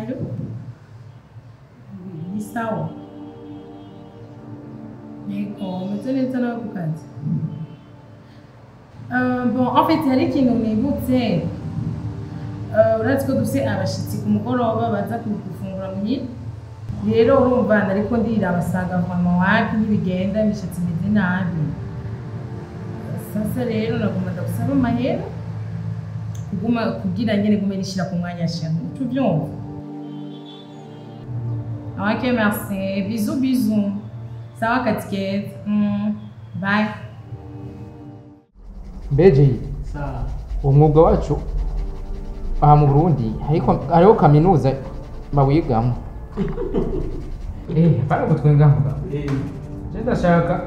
Allô? Ni sawa. D'accord, mais tenez tena ku kazi. Bon, en fait, hari ikintu nibutse. Uretse ko dufise abashitsi ku mugoroba baza kugufungura muhira. Rero urumva ariko ndira abasanga mama wacu n'ibigenda imishatsi imeze nabi. Sasa rero nagomba ndagusaba amahera kuguma kugira nyene gume nishira ku mwanya shangu. Tu byumva? Ok, merci. Bisous, bisous. Sawa katikete. Bye. Beji. Sawa. Umwuga wacu aha mu Burundi hariho kaminuza bawigamo. Para kutwenga mvuga. Ndashaka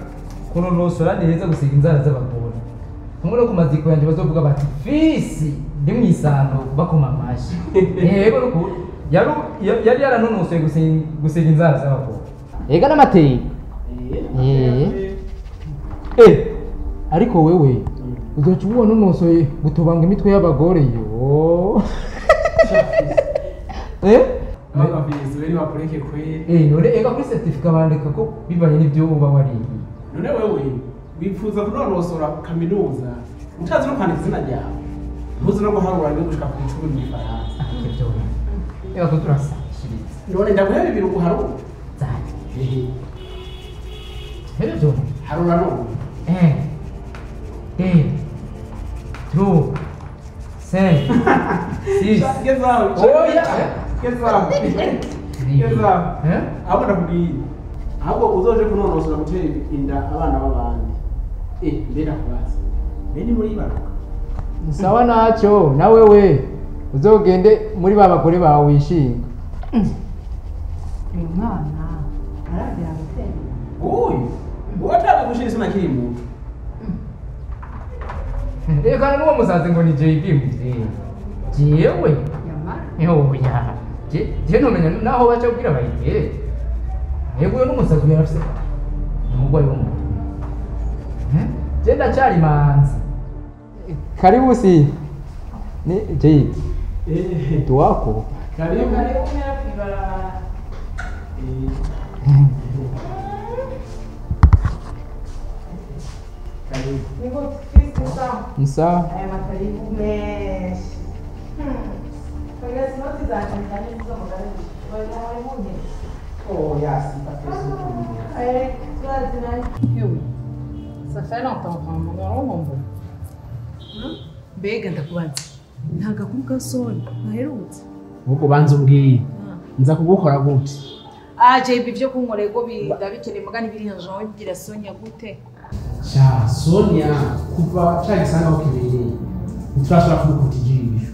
kunonosora neza gusiga inzara z'abagore. Hamwe no kumaziko yanje bazovuga bati fisi ndi mwisano bakoma amashi. Yego nuko yari yaranonosoye gusiga inzara z'abagore. Ega n'amateka. Ariko wewe uzoca ubona unonosoye gutobanga imitwe y'abagore yo. Aba bizi bari bakureke kwe. None ega kuri certificate bandika ko bivanye n'ibyo uba wariye. None wewe wifuza kunonosora kaminuza utazi no kwandika izina ryawe. Ntuzi no guharura ngo gushika ku 10 mu Faransa. Ega ko turasa shiriza. None ndaguhebe ibintu guharura. Zari. Byo. Harura no. 2 5 6 Get out. Oh yeah. Get out. Get out. Abo ndakubwiye. Ahubwo uzoje kunonosora gutera inda abana b'abandi. Ndenda kubaza. Beni muri baruka. Sawa nacyo na wewe uzogende muri babagore bawe wishinga. Mwana. Arabya gutera. Oyi. Watabe gushira sina kiri muntu. Eka nuwo musazi ngo ni JP muzee. Jewe. Yamara. Ya. Je nomenya naho bacha kubwira bayite. Yego n'umusazi yarafise. Umugwayi w'umuntu. Je ndacyari manzi. Karibu si. Ni JP. Tu wako. Karibu. Karibu mera Karibu. Niko sawa. Sawa. Makaribu mesh. Kwa noti za kanisa hizo magari. Wale mmoja. Oh, yes, c'est Ça fait longtemps qu'on a rombo. Mbega ndakubaza. Nta gakuru gasoni naherutse. Uko banza umbwiye. Nza kugukora gute? JB byo kunkorego bidabikene mugani biri njo ngira Sonia gute? Sha Sonia kuva cyagisa ngo kibereye. Nturashobora kumukutijisha.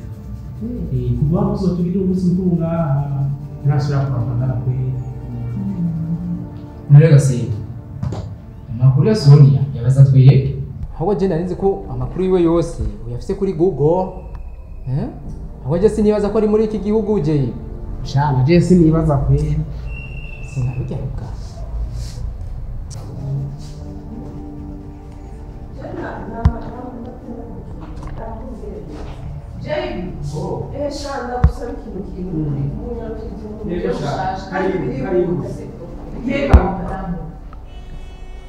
Kuva muzo tubiri umunsi mtunga nturashobora kurafana kwe. Nurega si. Amakuru ya Sonia yabaza twiyeke. Ahubwo je narinzi ko amakuru yiwe yose uyafise kuri Google. Ahubwo je sinibaza ko ari muri iki gihugu je. Shana je sinibaza kwe. Sinabigaruka. JB. Shana gusaba ikintu Yego sha. Karibu. Yego madamu.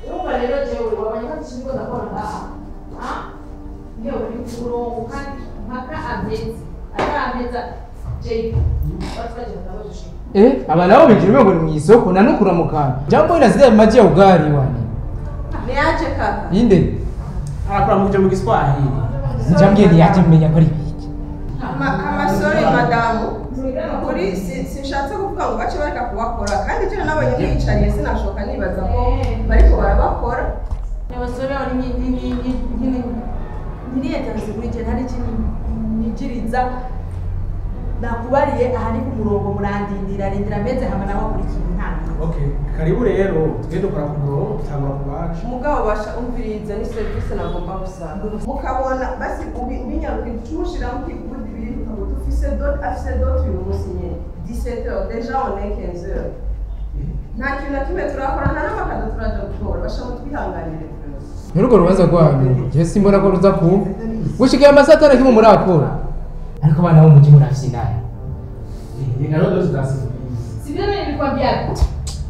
Urumva rero jewe wabanye ko kintu ndakora ngewe ni kurongo kandi mpaka amezi ameza JB. Watwaje ndabaje. Aba nabo bijirime ngo mu isoko nanukura mukana. Jambo ina zile maji ya ugali wani. Niaje kaka? Inde. Arakora mu byo Kiswahili. Njambye ni yaje mmenya ko ari biki. Amasore madamu kuri sinshatse kuvuga ngo bace bareka kubakora kandi cyo nabonye biyicariye sinashoka nibaza ko bariko barabakora. Abasore bari ni yatanze kuri je ntari nijiriza nakubariye ahari ku murongo murandindira rindira meze hamwe nabo kuri kintu ntangi. Okay, karibu rero tugende dukora ku murongo tutangura kubaca. Umugabo basha umviriza ni service nagomba gusanga. Mukabona basi ubinyaruka tumushira mu kigudi ibintu ngo dufise afise uyu munsi nyene 17h déjà on est 15h. Nta kintu na kimwe turakora nta n'amakado turaje gukora basha mutwihanganire. Nurugo rubaza rwanyu. Je simbona ko ruza ku. Gushikiye amasatara kimwe murakora. Ariko bana bo muji murafise naye. Reka rero dose za surprise. Si vile mimi nilikwambia.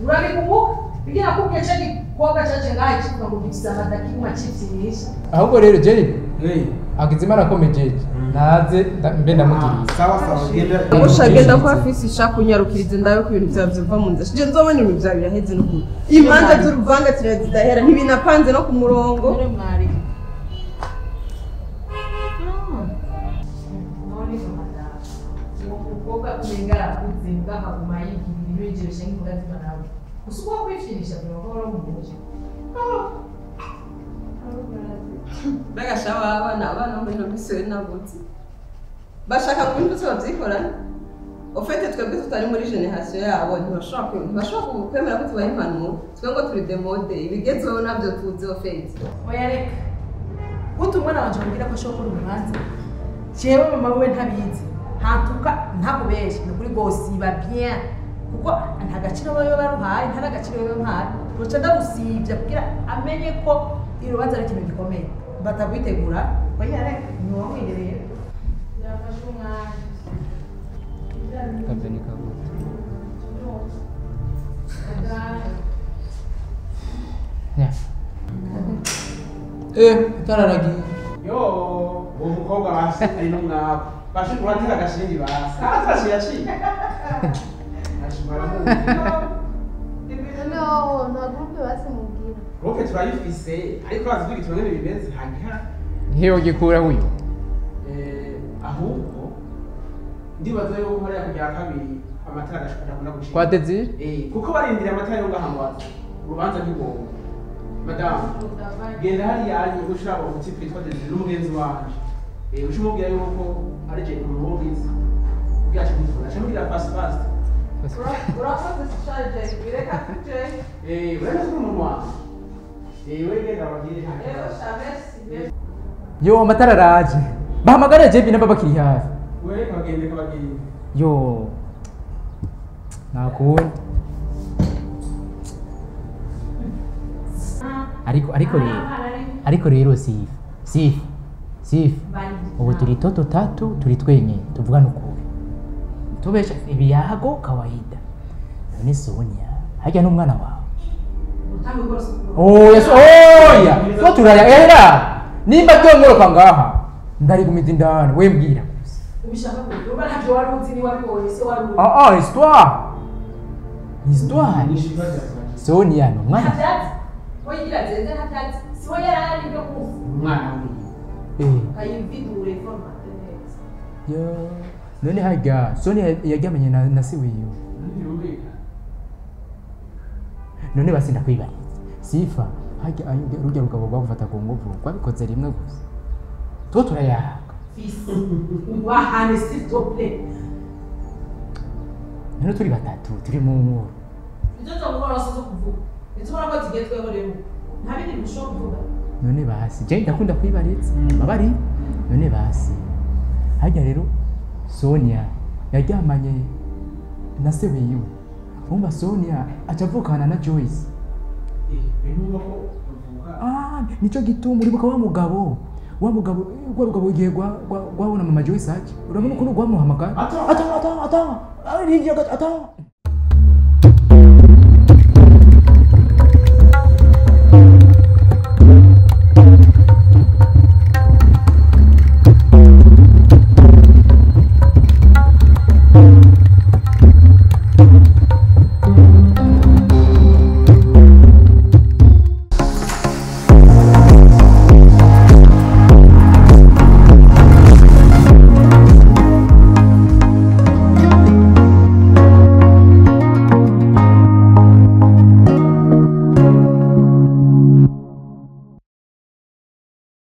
Unanikumbuka? Pigia kumbia cheki kuoga chache ngai chifu na kubikisa madaki ma chips niisha. ahubwo rero Jerry Hey. akizimana komejeje naze mbe ndamugiriye Sawa sawa genda. Mushagenda ko afisi shakunyarukirize ndayo ku bintu byawe biva mu nda. Je nzobona ibintu byawe biraheze no ku. Imanza z'uruvanga tirazidahera ntibinapanze no ku murongo. None mwari. Kuoga kulingana kuzinga kaguma yigirira ibyo shengi mugazima nawe. Usukuwa kwifinisha byo bakora mu muje. Bega shawa abana muri no biswe nabutse. Bashaka kubintu babyikorana. Ofete twebwe tutari muri generation yabo ntibashobora kwemera ko tubaye impanuro. Twe ngo turi demode ibigezeho nabyo tuzi ofete. Oya reka. Gutu mwana wanje mbwira ko ashobora gukora urubanza. Jewe mama we ntabizi. Hantuka ntakubeshe ni kuri gose iba bien. Kuko nta gaciro bayo baruhaye nta gaciro bayo mpaye. Ruca ndagusibya kugira amenye ko irubanza ari ikintu gikomeye. Batabwitegura. Oya reka ni wamwidereye. Yafashe umwanya. Kampeni kabuta tararagi Yo, uwo mukobwa basi ari no mwabo. Bashi kuratira agashingi basi. Atrashira chi. Ashimara mu. No, no grupe basimubwira. Roke turayifise ariko bazi kwigitwa ngene bimeze ntagiha. heho gikura huyo Ahubwo ndibaza yuko hari kujya kabiri amatara ashobora gushika. kwa Desire Kuko barindira amatara yo ngahamwaza. Urubanza n'ibombo. Madame, genda hari yanyu ushaka uti kwitwa Desire n'umugenzi wanje. Ushimubwira yuko ari je umubizi. Ubyaje kumufuna. Shamubwira fast. Urakoze sishaje bireka kuje. Urabona ko umuntu wawe. Wegenda bagire Ewa hano. shamesi. yo amatara araje bahamagara Jebi namba bakiri hafi We bagende kabagire. yo nakubona ariko rero Sif ubu turi toto tatu turi twenyine tuvugana ukuri tubesha ibiyago kawaida none Sonia hajya n'umwana wawe oya so turaya era nimba byongoroka ngaha ndari gumiza indani we mbwira Ubishaka kuba ntabyo wari uzi ni wabibonye se wari histoire Nishibaza. Sonia ni umwana Habyatsi. Oyigira zeze habyatsi. Si wowe yarari byo kuvuga. Umwana we. Kayimvidure format neza. yo none hajya Sonia yaryamanye na se wiwe Niyumvika. none basi ndakwibariza Sifa hajya urujya rugabo rwagufata ku nguvu rwabikoze rimwe gusa tuba turayaga Fils. Wahane s'il te plaît. none turi batatu turi mu nkuru Nzoto ngora sozo kuvuga. Nzobora ko tigetweho rero. Nta bindi bishobora kuvuga. none basi je ndakunda kwibariza babari none basi hajya rero Sonia yaryamanye na se wiwe umva Sonia acavukana na Joyce Binumva ko uvuka. nico gituma uribuka wa mugabo igihe gwabona mama Joyce aje urabona ukuntu gwamuhamagara Attends. attends